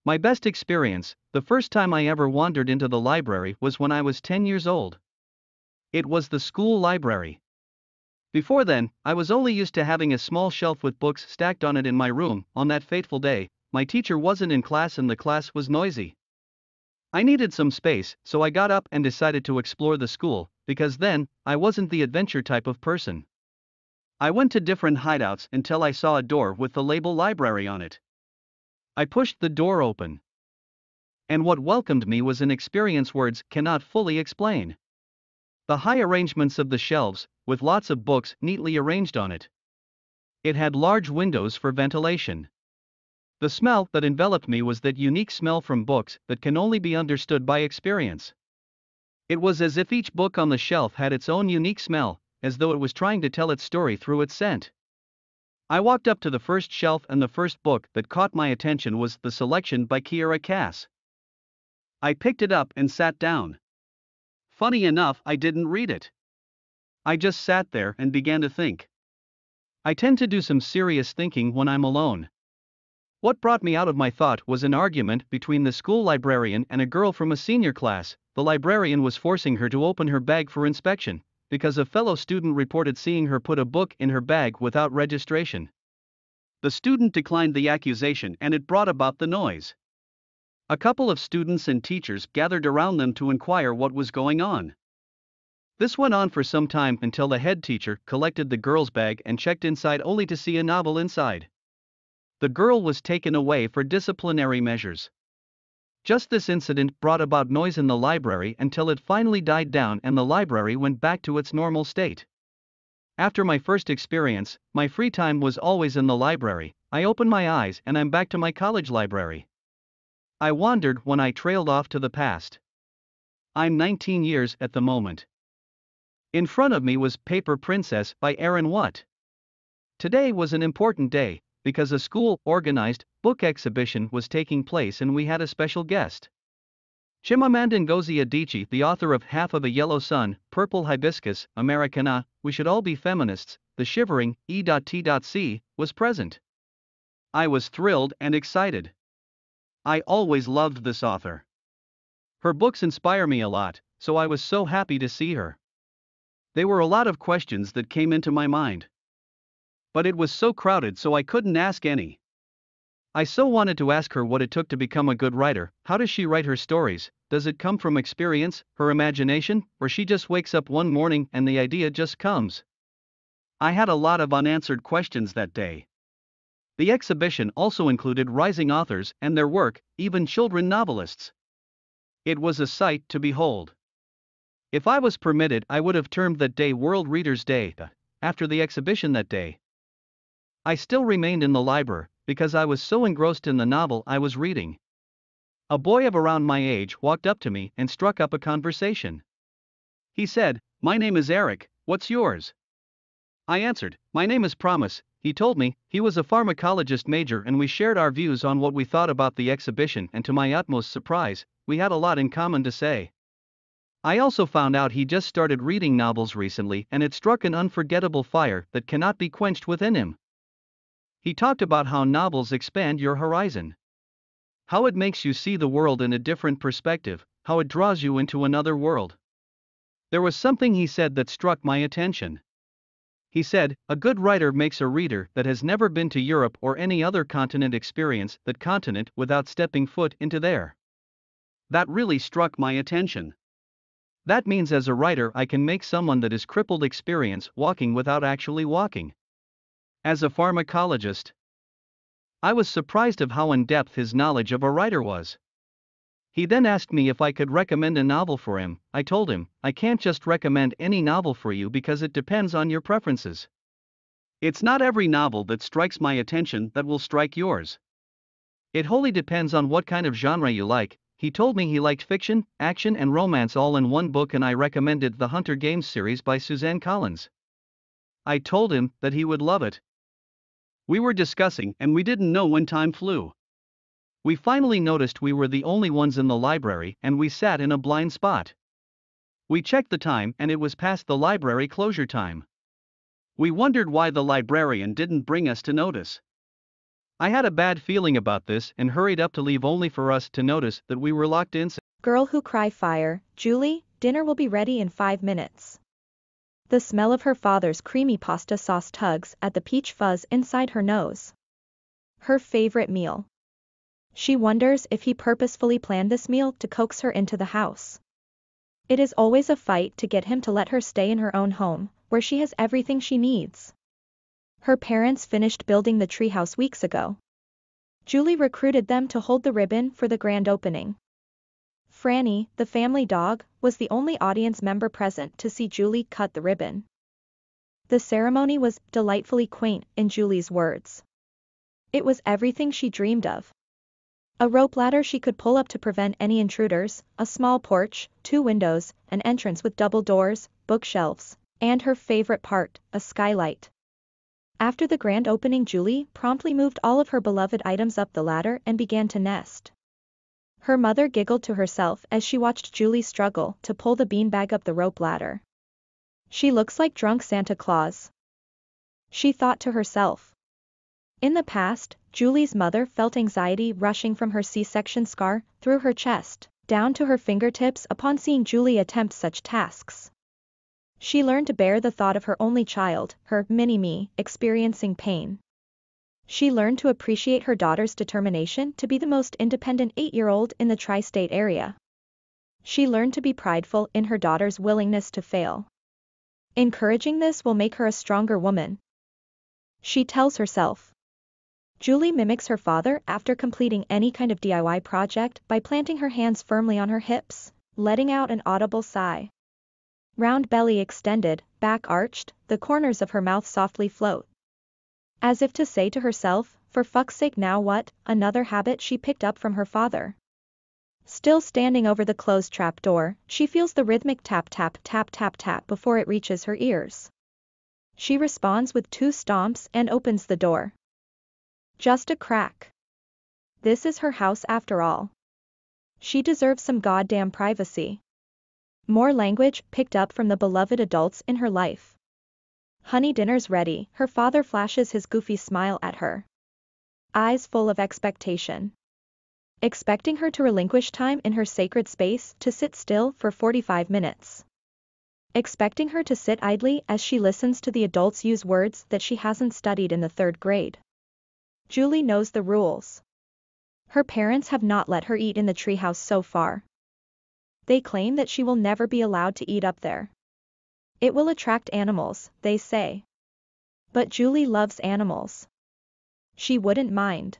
My best experience, the first time I ever wandered into the library was when I was 10 years old. It was the school library. Before then, I was only used to having a small shelf with books stacked on it in my room. On that fateful day, my teacher wasn't in class and the class was noisy. I needed some space, so I got up and decided to explore the school, because then, I wasn't the adventure type of person. I went to different hideouts until I saw a door with the label library on it. I pushed the door open. And what welcomed me was an experience words cannot fully explain. The high arrangements of the shelves, with lots of books neatly arranged on it. It had large windows for ventilation. The smell that enveloped me was that unique smell from books that can only be understood by experience. It was as if each book on the shelf had its own unique smell, as though it was trying to tell its story through its scent. I walked up to the first shelf and the first book that caught my attention was The Selection by Kiera Cass. I picked it up and sat down. Funny enough, I didn't read it. I just sat there and began to think. I tend to do some serious thinking when I'm alone. What brought me out of my thought was an argument between the school librarian and a girl from a senior class. The librarian was forcing her to open her bag for inspection, because a fellow student reported seeing her put a book in her bag without registration. The student declined the accusation and it brought about the noise. A couple of students and teachers gathered around them to inquire what was going on. This went on for some time until the head teacher collected the girl's bag and checked inside only to see a novel inside. The girl was taken away for disciplinary measures. Just this incident brought about noise in the library until it finally died down and the library went back to its normal state. After my first experience, my free time was always in the library. I opened my eyes and I'm back to my college library. I wandered when I trailed off to the past. I'm 19 years at the moment. In front of me was Paper Princess by Eng-Viet. Today was an important day, because a school-organized book exhibition was taking place and we had a special guest. Chimamanda Ngozi Adichie, the author of Half of a Yellow Sun, Purple Hibiscus, Americana, We Should All Be Feminists, The Shivering, E.T.C., was present. I was thrilled and excited. I always loved this author. Her books inspire me a lot, so I was so happy to see her. There were a lot of questions that came into my mind. But it was so crowded so I couldn't ask any. I so wanted to ask her what it took to become a good writer. How does she write her stories? Does it come from experience, her imagination, or she just wakes up one morning and the idea just comes? I had a lot of unanswered questions that day. The exhibition also included rising authors and their work, even children novelists. It was a sight to behold. If I was permitted, I would have termed that day World Readers' Day. After the exhibition that day, I still remained in the library, because I was so engrossed in the novel I was reading. A boy of around my age walked up to me and struck up a conversation. He said, "My name is Eric, what's yours?" I answered, "My name is Promise." He told me he was a pharmacologist major and we shared our views on what we thought about the exhibition, and to my utmost surprise, we had a lot in common to say. I also found out he just started reading novels recently and it struck an unforgettable fire that cannot be quenched within him. He talked about how novels expand your horizon. How it makes you see the world in a different perspective, how it draws you into another world. There was something he said that struck my attention. He said, "A good writer makes a reader that has never been to Europe or any other continent experience that continent without stepping foot into there." That really struck my attention. That means as a writer I can make someone that is crippled experience walking without actually walking. As a pharmacologist, I was surprised of how in-depth his knowledge of a writer was. He then asked me if I could recommend a novel for him. I told him, I can't just recommend any novel for you because it depends on your preferences. It's not every novel that strikes my attention that will strike yours. It wholly depends on what kind of genre you like. He told me he liked fiction, action and romance all in one book and I recommended the Hunter Games series by Suzanne Collins. I told him that he would love it. We were discussing and we didn't know when time flew. We finally noticed we were the only ones in the library and we sat in a blind spot. We checked the time and it was past the library closure time. We wondered why the librarian didn't bring us to notice. I had a bad feeling about this and hurried up to leave only for us to notice that we were locked in. Girl who cry fire, Julie, dinner will be ready in 5 minutes. The smell of her father's creamy pasta sauce tugs at the peach fuzz inside her nose. Her favorite meal. She wonders if he purposefully planned this meal to coax her into the house. It is always a fight to get him to let her stay in her own home, where she has everything she needs. Her parents finished building the treehouse weeks ago. Julie recruited them to hold the ribbon for the grand opening. Franny, the family dog, was the only audience member present to see Julie cut the ribbon. The ceremony was delightfully quaint, in Julie's words. It was everything she dreamed of. A rope ladder she could pull up to prevent any intruders, a small porch, 2 windows, an entrance with double doors, bookshelves, and her favorite part, a skylight. After the grand opening, Julie promptly moved all of her beloved items up the ladder and began to nest. Her mother giggled to herself as she watched Julie struggle to pull the beanbag up the rope ladder. She looks like drunk Santa Claus, she thought to herself. In the past, Julie's mother felt anxiety rushing from her C-section scar through her chest, down to her fingertips upon seeing Julie attempt such tasks. She learned to bear the thought of her only child, her mini-me, experiencing pain. She learned to appreciate her daughter's determination to be the most independent 8-year-old in the tri-state area. She learned to be prideful in her daughter's willingness to fail. Encouraging this will make her a stronger woman, she tells herself. Julie mimics her father after completing any kind of DIY project by planting her hands firmly on her hips, letting out an audible sigh. Round belly extended, back arched, the corners of her mouth softly float. As if to say to herself, for fuck's sake now what, another habit she picked up from her father. Still standing over the closed trap door, she feels the rhythmic tap tap tap tap tap before it reaches her ears. She responds with 2 stomps and opens the door. Just a crack. This is her house after all. She deserves some goddamn privacy. More language picked up from the beloved adults in her life. Honey, dinner's ready, her father flashes his goofy smile at her. Eyes full of expectation. Expecting her to relinquish time in her sacred space to sit still for 45 minutes. Expecting her to sit idly as she listens to the adults use words that she hasn't studied in the 3rd grade. Julie knows the rules. Her parents have not let her eat in the treehouse so far. They claim that she will never be allowed to eat up there. It will attract animals, they say. But Julie loves animals. She wouldn't mind.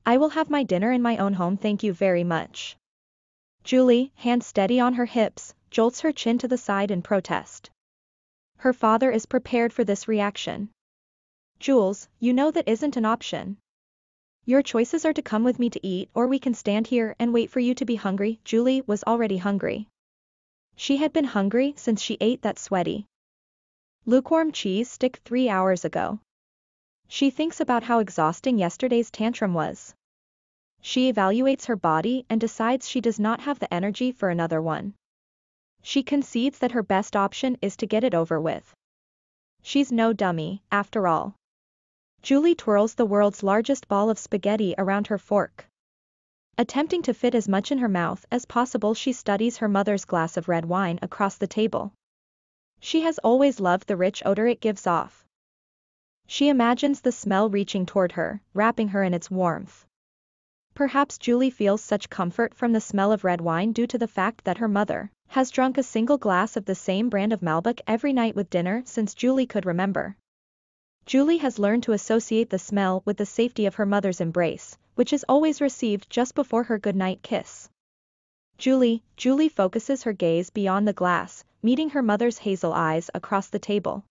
I will have my dinner in my own home, thank you very much. Julie, hand steady on her hips, jolts her chin to the side in protest. Her father is prepared for this reaction. Jules, you know that isn't an option. Your choices are to come with me to eat, or we can stand here and wait for you to be hungry. Julie was already hungry. She had been hungry since she ate that sweaty, lukewarm cheese stick 3 hours ago. She thinks about how exhausting yesterday's tantrum was. She evaluates her body and decides she does not have the energy for another one. She concedes that her best option is to get it over with. She's no dummy, after all. Julie twirls the world's largest ball of spaghetti around her fork. Attempting to fit as much in her mouth as possible, she studies her mother's glass of red wine across the table. She has always loved the rich odor it gives off. She imagines the smell reaching toward her, wrapping her in its warmth. Perhaps Julie feels such comfort from the smell of red wine due to the fact that her mother has drunk a single glass of the same brand of Malbec every night with dinner since Julie could remember. Julie has learned to associate the smell with the safety of her mother's embrace, which is always received just before her goodnight kiss. Julie focuses her gaze beyond the glass, meeting her mother's hazel eyes across the table.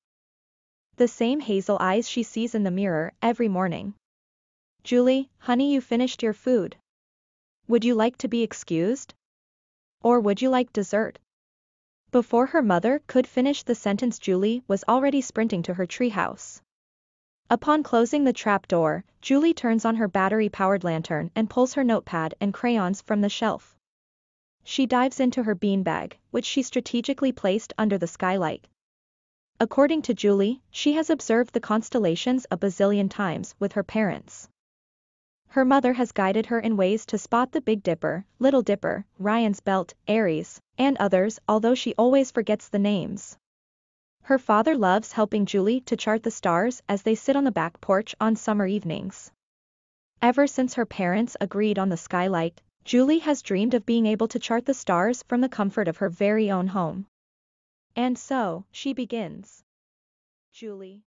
The same hazel eyes she sees in the mirror every morning. Julie, honey, you finished your food. Would you like to be excused? Or would you like dessert? Before her mother could finish the sentence, Julie was already sprinting to her treehouse. Upon closing the trap door, Julie turns on her battery-powered lantern and pulls her notepad and crayons from the shelf. She dives into her beanbag, which she strategically placed under the skylight. According to Julie, she has observed the constellations a bazillion times with her parents. Her mother has guided her in ways to spot the Big Dipper, Little Dipper, Ryan's Belt, Aries, and others, although she always forgets the names. Her father loves helping Julie to chart the stars as they sit on the back porch on summer evenings. Ever since her parents agreed on the skylight, Julie has dreamed of being able to chart the stars from the comfort of her very own home. And so, she begins. Julie.